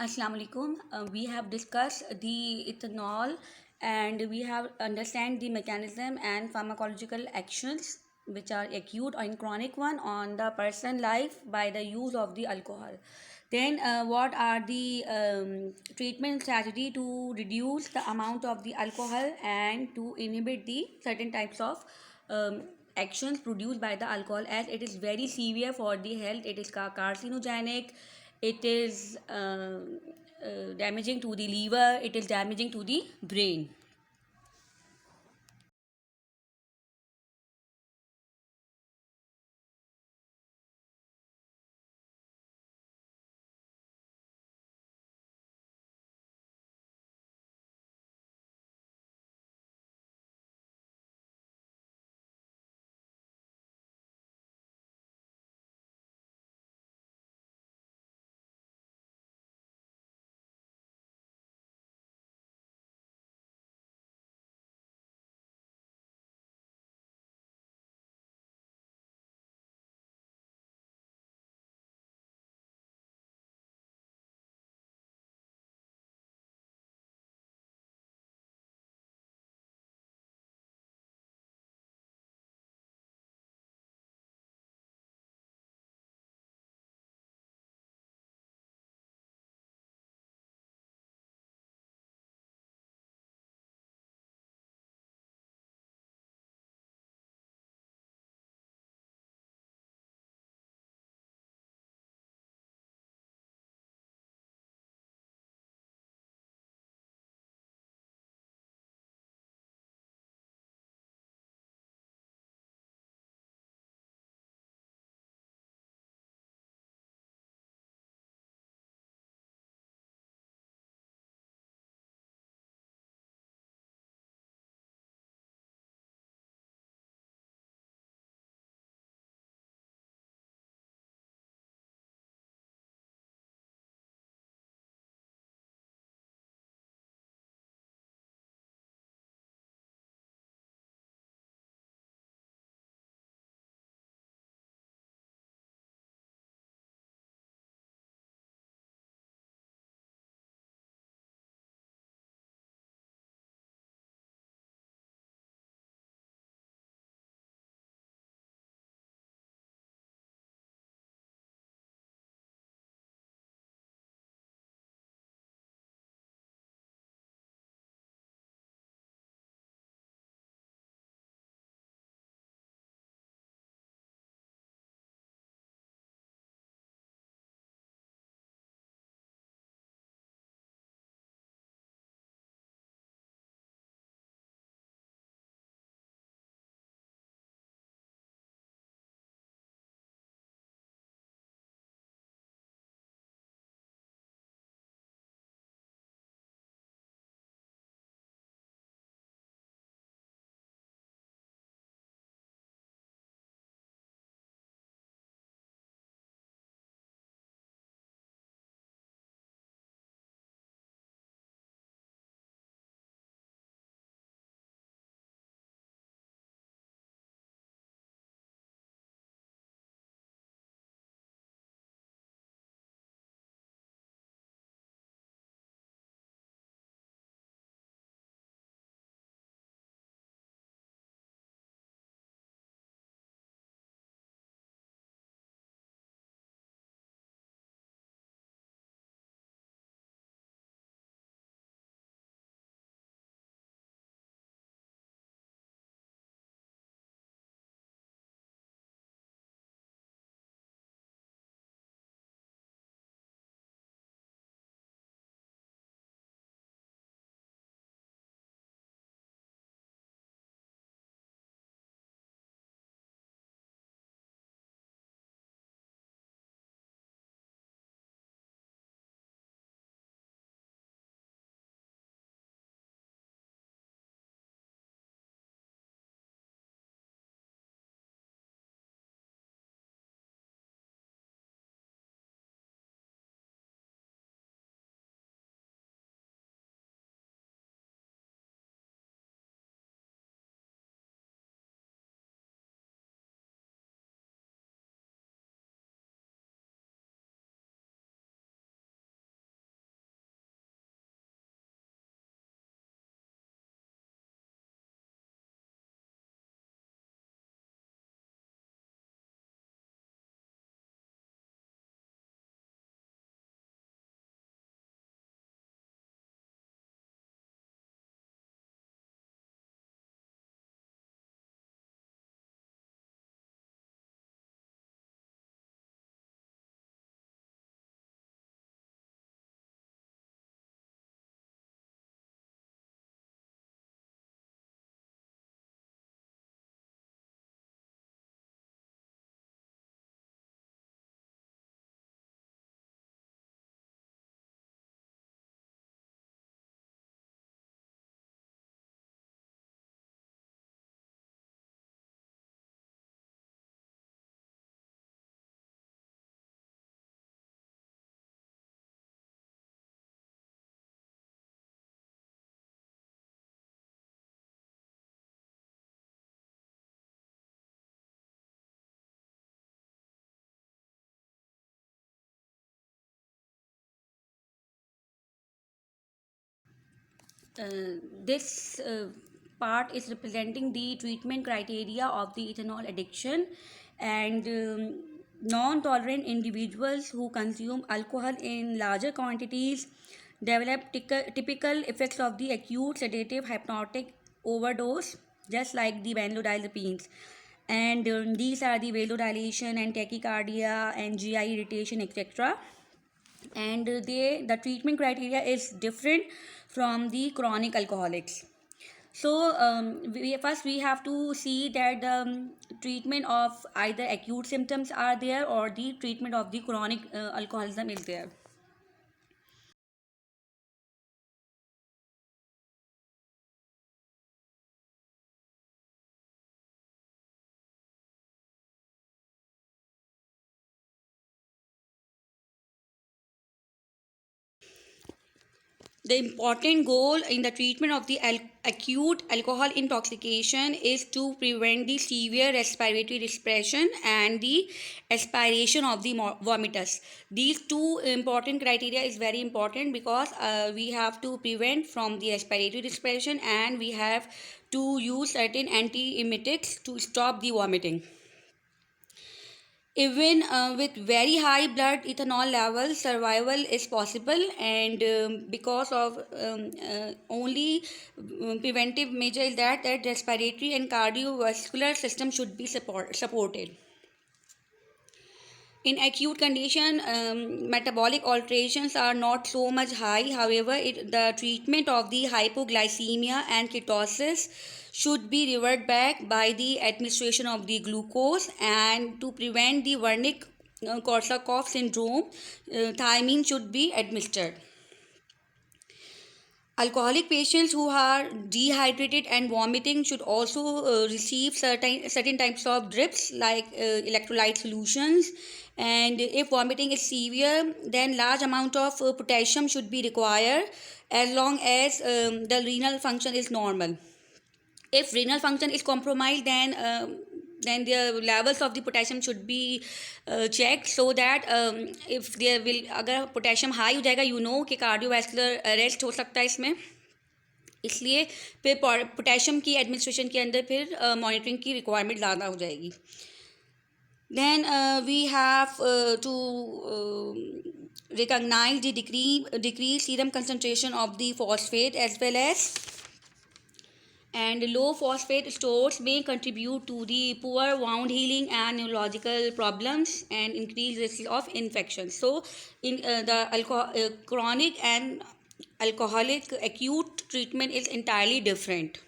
Assalamu alaikum. We have discussed the ethanol and we have understand the mechanism and pharmacological actions which are acute and chronic one on the person life by the use of the alcohol. Then what are the treatment strategy to reduce the amount of the alcohol and to inhibit the certain types of actions produced by the alcohol, as it is very severe for the health. It is carcinogenic, it is damaging to the liver, it is damaging to the brain. this part is representing the treatment criteria of the ethanol addiction, and non-tolerant individuals who consume alcohol in larger quantities develop typical effects of the acute sedative hypnotic overdose, just like the benzodiazepines. And these are the vasodilation and tachycardia and GI irritation, etc. And the treatment criteria is different from the chronic alcoholics. So first we have to see that the treatment of either acute symptoms are there or the treatment of the chronic alcoholism is there. The important goal in the treatment of the acute alcohol intoxication is to prevent the severe respiratory depression and the aspiration of the vomitus. These two important criteria is very important because we have to prevent from the respiratory depression, and we have to use certain antiemetics to stop the vomiting. Even with very high blood ethanol levels, survival is possible, and because of only preventive measure is that respiratory and cardiovascular system should be supported. In acute condition, metabolic alterations are not so much high. However, the treatment of the hypoglycemia and ketosis should be reverted back by the administration of the glucose, and to prevent the Wernicke-Korsakoff syndrome, thiamine should be administered. Alcoholic patients who are dehydrated and vomiting should also receive certain types of drips like electrolyte solutions. And if vomiting is severe, then large amount of potassium should be required, as long as the renal function is normal. If renal function is compromised, then the levels of the potassium should be checked, so that if there will अगर potassium high हो जाएगा, you know कि cardiovascular arrest हो सकता है इसमें, इसलिए फिर पोटेशियम की एडमिनिस्ट्रेशन के अंदर फिर मॉनिटरिंग की रिक्वायरमेंट ज़्यादा हो जाएगी. Then we have to recognize the decreased serum concentration of the phosphate, as well as, and low phosphate stores may contribute to the poor wound healing and neurological problems and increased risk of infection. So in the chronic and alcoholic acute treatment is entirely different.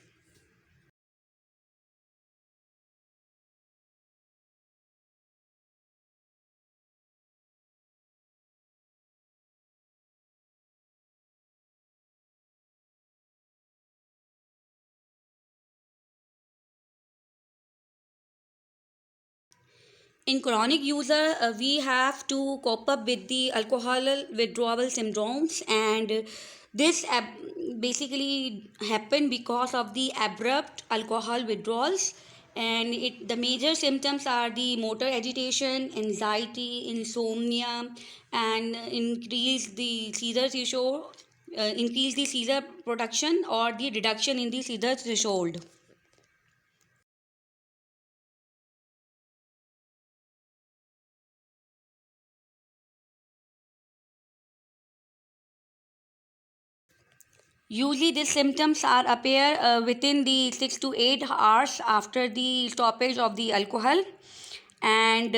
In chronic user, we have to cope up with the alcohol withdrawal syndromes, and this basically happen because of the abrupt alcohol withdrawals. And the major symptoms are the motor agitation, anxiety, insomnia, and increase the seizure threshold, increase the seizure production, or the reduction in the seizure threshold. Usually, these symptoms are appear within the 6 to 8 hours after the stoppage of the alcohol, and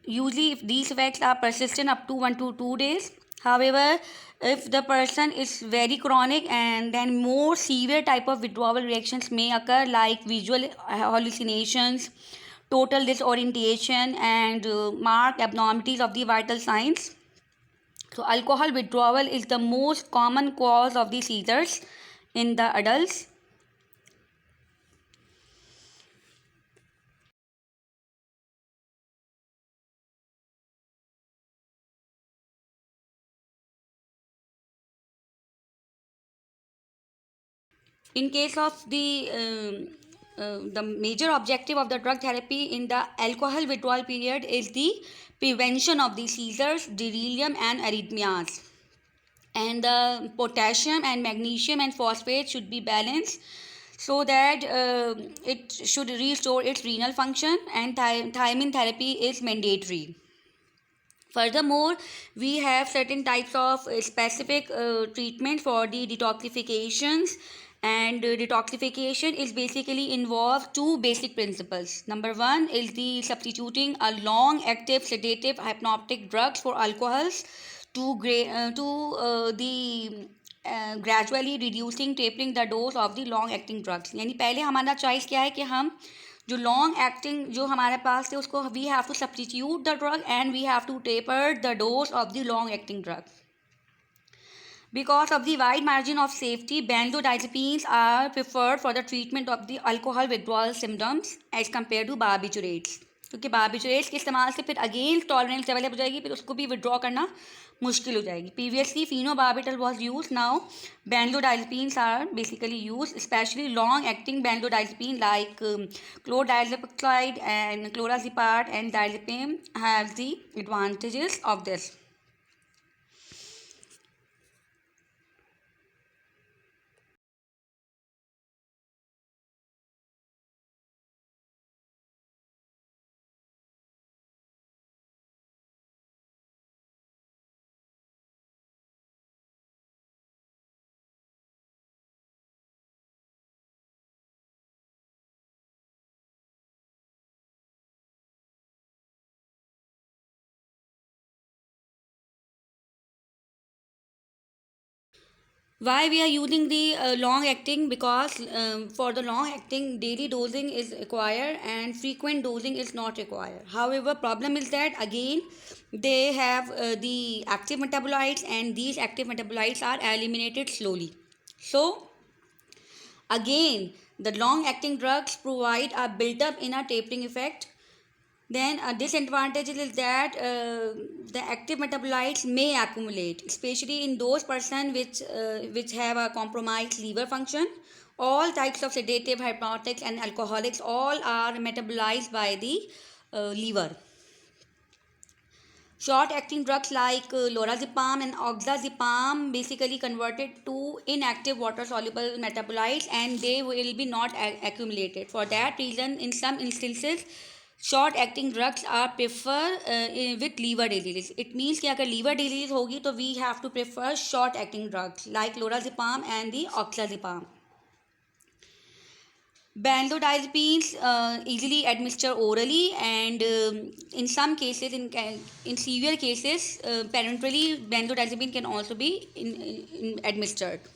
usually if these effects are persistent up to 1 to 2 days. However, if the person is very chronic, and then more severe type of withdrawal reactions may occur, like visual hallucinations, total disorientation, and marked abnormalities of the vital signs. So alcohol withdrawal is the most common cause of the seizures in the adults. In case of the major objective of the drug therapy in the alcohol withdrawal period is the prevention of the seizures, delirium, and arrhythmias. and the potassium and magnesium and phosphate should be balanced so that it should restore its renal function, and thiamine therapy is mandatory. Furthermore, we have certain types of specific treatment for the detoxifications, and detoxification is basically involves two basic principles. Number one is the substituting a long active sedative hypnotic drugs for alcohols to the gradually reducing tapering the dose of the long acting drugs. यानी पहले हमारा choice क्या है कि हम जो long acting जो हमारे पास थे उसको we have to substitute the drug and we have to taper the dose of the long acting drug. Because of the wide margin of safety, benzodiazepines are preferred for the treatment of the alcohol withdrawal symptoms as compared to barbiturates. क्योंकि barbiturates के इस्तेमाल से फिर again tolerance develop हो जाएगी, फिर उसको भी विड्रॉ करना मुश्किल हो जाएगी. Previously phenobarbital was use, now benzodiazepines are basically used, especially long acting benzodiazepine like chlordiazepine and clorazepam and diazepam have the advantages of this. Why we are using the long acting? Because for the long acting daily dosing is required and frequent dosing is not required. However, problem is that again they have the active metabolites, and these active metabolites are eliminated slowly. So again the long acting drugs provide a built up in a tapering effect. Then a disadvantage is that the active metabolites may accumulate, especially in those persons which have a compromised liver function. All types of sedative, hypnotics, and alcoholics all are metabolized by the liver. Short acting drugs like lorazepam and oxazepam basically converted to inactive water soluble metabolites, and they will be not accumulated. For that reason, in some instances short acting drugs are prefer with liver disease. It means कि अगर liver disease होगी तो we have to prefer short acting drugs like lorazepam and the oxazepam. Benzodiazepines easily administered orally, and in some cases, in severe cases, parenterally benzodiazepine can also be administered.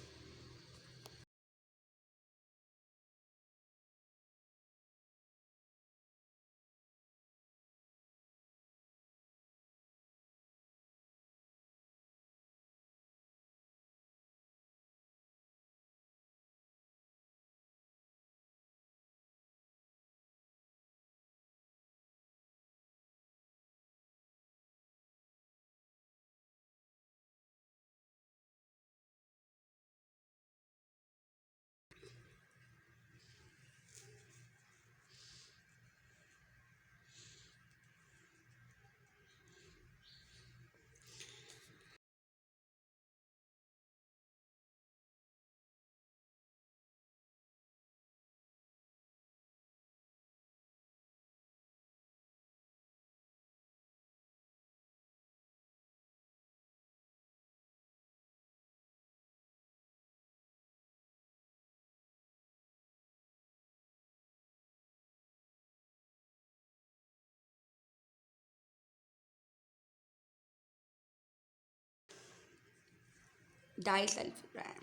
Disulfiram.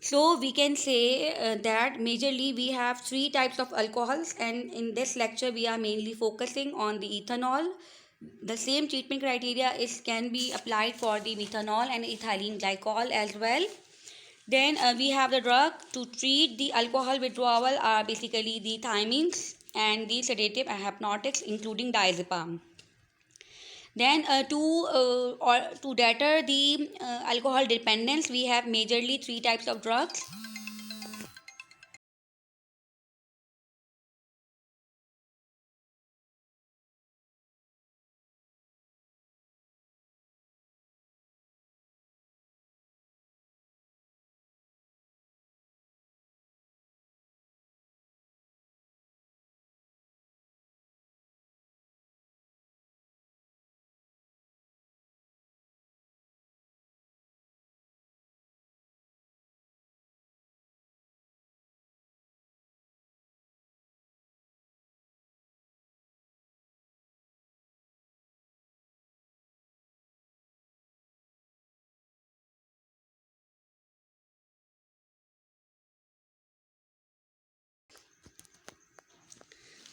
So we can say that majorly we have three types of alcohols, and in this lecture we are mainly focusing on the ethanol. The same treatment criteria is can be applied for the methanol and ethylene glycol as well. Then we have the drug to treat the alcohol withdrawal are basically the thiamines and the sedative and hypnotics including diazepam. Then to deter the alcohol dependence, we have majorly three types of drugs.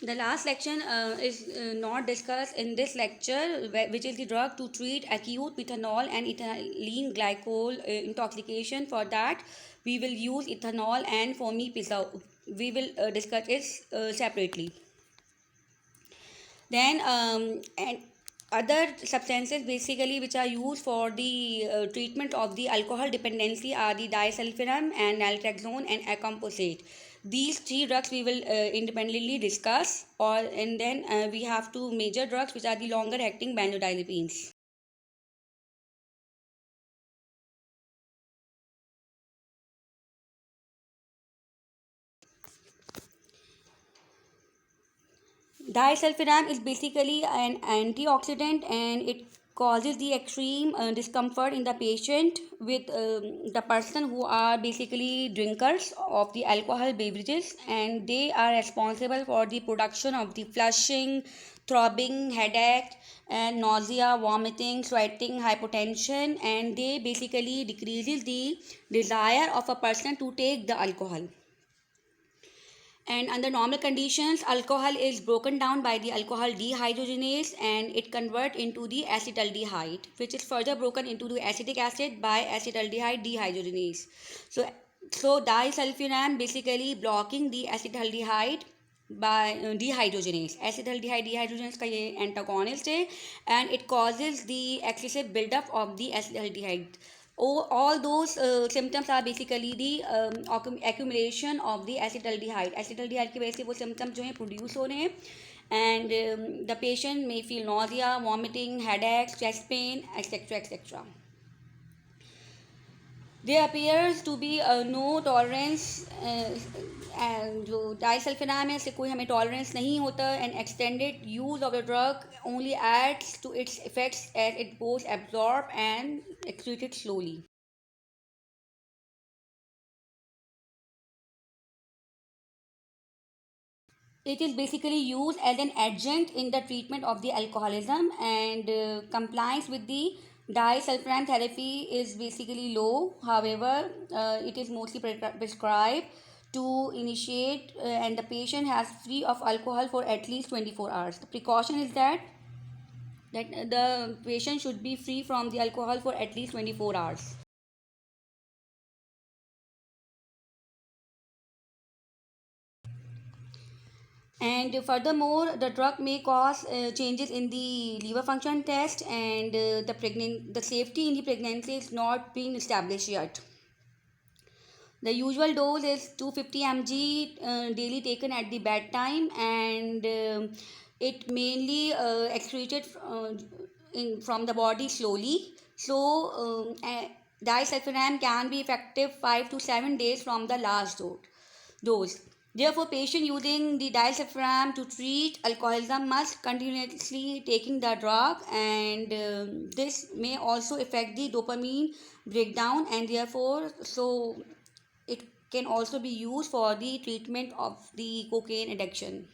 The last section is not discussed in this lecture, which is the drug to treat acute methanol and ethylene glycol intoxication. For that, we will use ethanol and formimazole. We will discuss it separately. Then and other substances basically which are used for the treatment of the alcohol dependency are the disulfiram and naltrexone and acamprosate. These three drugs we will independently discuss, or and then we have two major drugs which are the longer acting benzodiazepines. Disulfiram is basically an antioxidant, and it causes the extreme discomfort in the patient with the person who are basically drinkers of the alcohol beverages, and they are responsible for the production of the flushing, throbbing, headache, and nausea, vomiting, sweating, hypotension, and they basically decreases the desire of a person to take the alcohol. And under normal conditions, alcohol is broken down by the alcohol dehydrogenase, and it converts into the acetaldehyde, which is further broken into the acetic acid by acetaldehyde dehydrogenase. So disulfiram basically blocking the acetaldehyde by dehydrogenase. Acetaldehyde dehydrogenase का ये antagonist है, and it causes the excessive buildup of the acetaldehyde. All those symptoms are basically the accumulation of the acetaldehyde. Acetaldehyde की वजह से वो symptoms जो हैं produce हो रहे हैं, and the patient may feel nausea, vomiting, headache, chest pain, etc. etc. There appears to be no tolerance, and जो डाइसल्फिनाम है इससे कोई हमें tolerance नहीं होता, and extended use of the drug only adds to its effects as it goes absorbed and excreted slowly. It is basically used as an adjunct in the treatment of the alcoholism, and compliance with the disulfiram therapy is basically low. However, it is mostly prescribed to initiate, and the patient has free of alcohol for at least 24 hours. The precaution is that the patient should be free from the alcohol for at least 24 hours. And furthermore, the drug may cause changes in the liver function test, and the safety in the pregnancy is not being established yet. The usual dose is 250 mg daily taken at the bedtime, and it mainly excreted from the body slowly. So, disulfiram can be effective 5 to 7 days from the last dose. Therefore, patient using the disulfiram to treat alcoholism must continuously taking the drug, and this may also affect the dopamine breakdown, and therefore it can also be used for the treatment of the cocaine addiction.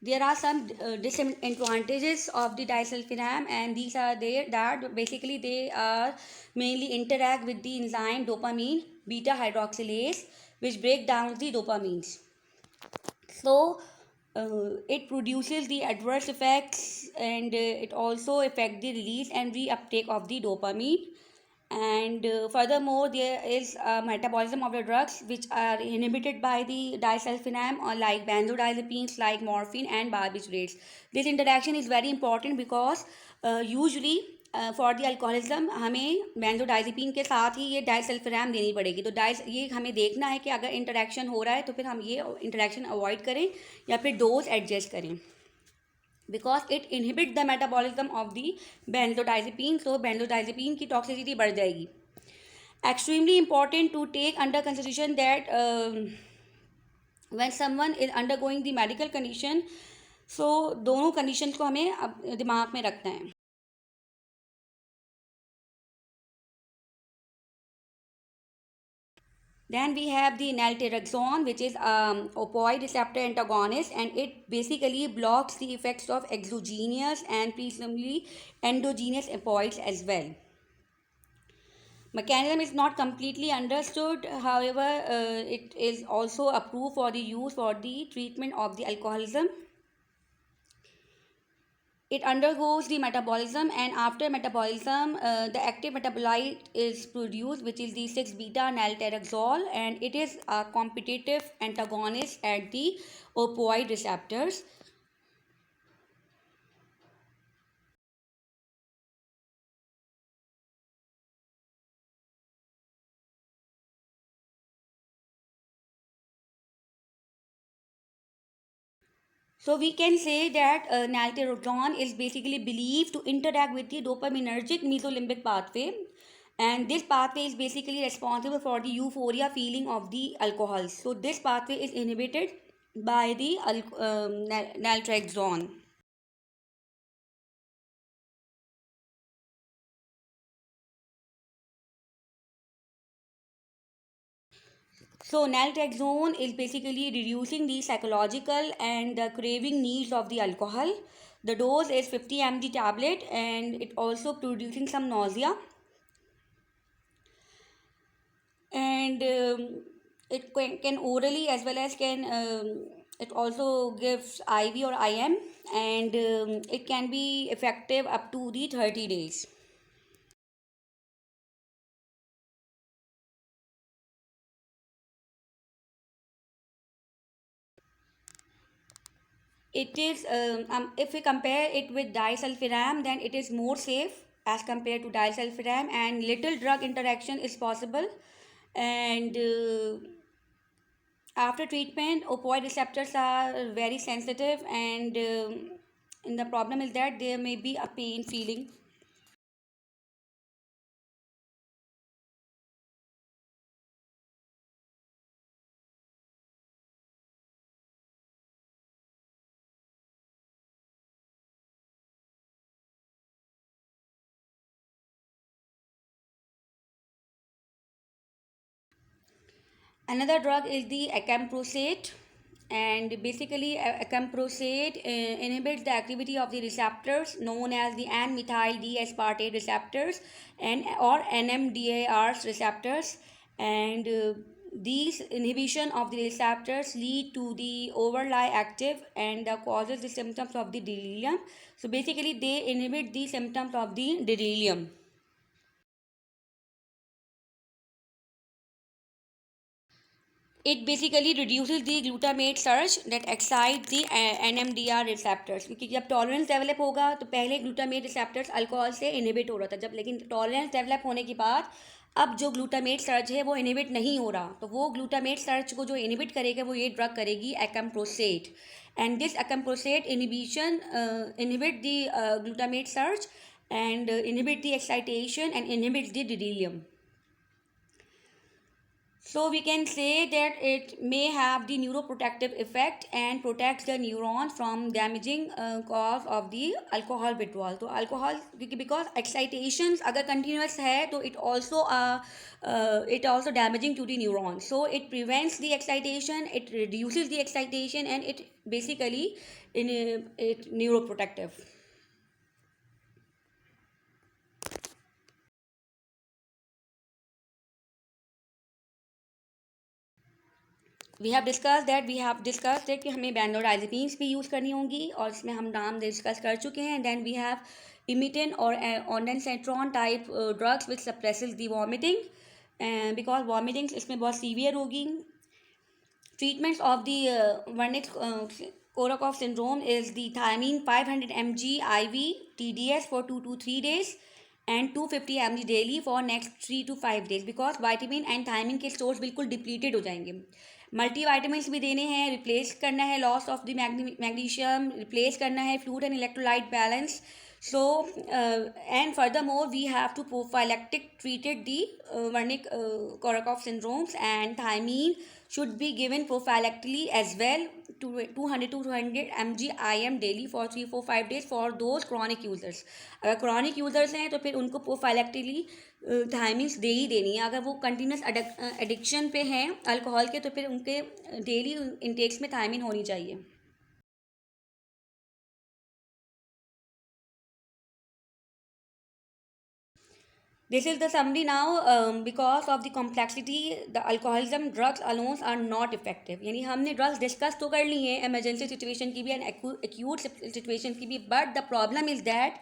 There are some disadvantages of the disulfiram, and these are there that basically they are mainly interact with the enzyme dopamine beta hydroxylase, which break down the dopamines. So it produces the adverse effects, and it also affect the release and reuptake of the dopamine. And furthermore, there is metabolism of the drugs which are inhibited by the disulfiram, or like benzodiazepines like morphine and barbiturates. This interaction is very important because usually for the alcoholism हमें benzodiazepine के साथ ही ये disulfiram देनी पड़ेगी. तो ये हमें देखना है कि अगर इंटरेक्शन हो रहा है तो फिर हम ये इंटरेक्शन अवॉइड करें या फिर डोज एडजस्ट करें, because it inhibit the metabolism of the benzodiazepine. तो बेंजोडाइजेपिन की टॉक्सिसिटी बढ़ जाएगी. Extremely important to take under consideration that when someone is undergoing the medical condition. So दोनों कंडीशन को हमें दिमाग में रखना है. Then we have the naltrexone, which is opioid receptor antagonist, and it basically blocks the effects of exogenous and presumably endogenous opioids as well. Mechanism is not completely understood. However, it is also approved for the use for the treatment of the alcoholism. It undergoes the metabolism, and after metabolism, the active metabolite is produced, which is the 6 beta naltrexone, and it is a competitive antagonist at the opioid receptors. So we can say that naltrexone is basically believed to interact with the dopaminergic mesolimbic pathway, and this pathway is basically responsible for the euphoria feeling of the alcohol. So this pathway is inhibited by the naltrexone. So naltrexone is basically reducing the psychological and the craving needs of the alcohol. The dose is 50 mg tablet, and it also producing some nausea, and it can orally as well as can it also gives IV or IM, and it can be effective up to the 30 days. It is if we compare it with disulfiram, then it is more safe as compared to disulfiram, and little drug interaction is possible. And after treatment, opioid receptors are very sensitive, and the problem is that there may be a pain feeling. Another drug is the acamprosate, and basically acamprosate inhibits the activity of the receptors known as the N-methyl D-aspartate receptors and or NMDAR receptors, and these inhibition of the receptors lead to the overly active and causes the symptoms of the delirium. So basically they inhibit the symptoms of the delirium. It basically reduces the glutamate surge that excites the NMDR receptors, क्योंकि जब tolerance develop होगा तो पहले glutamate receptors alcohol से inhibit हो रहा था, जब लेकिन टॉलरेंस डेवलप होने के बाद अब जो ग्लूटामेट सर्ज है वो इनहिबिट नहीं हो रहा, तो वो ग्लूटामेट सर्ज को जो इनहिबिट करेगा वो ये ड्रग करेगी acamprosate, and this acamprosate inhibition inhibit the glutamate surge and inhibit the excitation and inhibits the delirium. So we can say that it may have the neuroprotective effect and protects the neuron from damaging cause of the alcohol withdrawal. तो alcohol because excitations अगर continuous है तो it also damaging to the neuron. So it prevents the excitation, it reduces the excitation, and it basically it neuroprotective. We have discuss that कि हमें बेंजोडाइजेपीन्स भी use करनी होंगी, और इसमें हम नाम डिस्कस कर चुके हैं. देन वी हैव इमिटिन और ondansetron type drugs which suppresses the vomiting, because vomitings इसमें बहुत सीवियर होगी. Treatments of the Wernicke-Korsakoff syndrome is the thiamine 500 mg IV TDS for 2 to 3 days and 250 mg daily for next 3 to 5 days, because vitamin and thymine के stores बिल्कुल depleted हो जाएंगे. Multi vitamin भी देने हैं, रिप्लेस करना है loss of the magnesium, replace करना है fluid and electrolyte balance. So and furthermore we have to prophylactic treated the Wernicke-Korsakoff syndromes, and thiamine should be given prophylactically as well to 200 to 200 mg IM daily for 3 4 5 days for those chronic users. अगर chronic users हैं तो फिर उनको prophylactically थायमिन्स दे ही देनी है. अगर वो continuous addiction पे हैं अल्कोहल के तो फिर उनके डेली इंटेक्स में थायमिन होनी चाहिए. This is the summary now. Because of the complexity, the alcoholism drugs alone are not effective. यानी हमने drugs discuss तो कर ली हैं emergency situation की भी and acute situation की भी, but the problem is that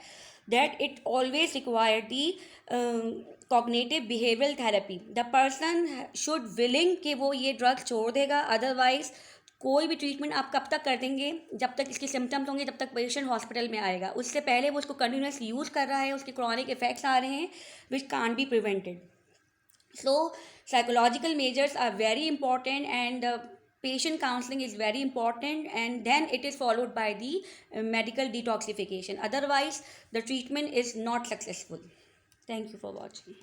it always required the cognitive behavioral therapy. The person should willing कि वो ये drug छोड़ देगा, otherwise कोई भी ट्रीटमेंट आप कब तक कर देंगे, जब तक इसके सिम्टम्स होंगे जब तक पेशेंट हॉस्पिटल में आएगा, उससे पहले वो उसको कंटिन्यूस यूज़ कर रहा है, उसके क्रॉनिक इफेक्ट्स आ रहे हैं which can't be prevented. So psychological measures are very important, and patient counseling is very important, and then it is followed by the medical detoxification. Otherwise the treatment is not successful. Thank you for watching.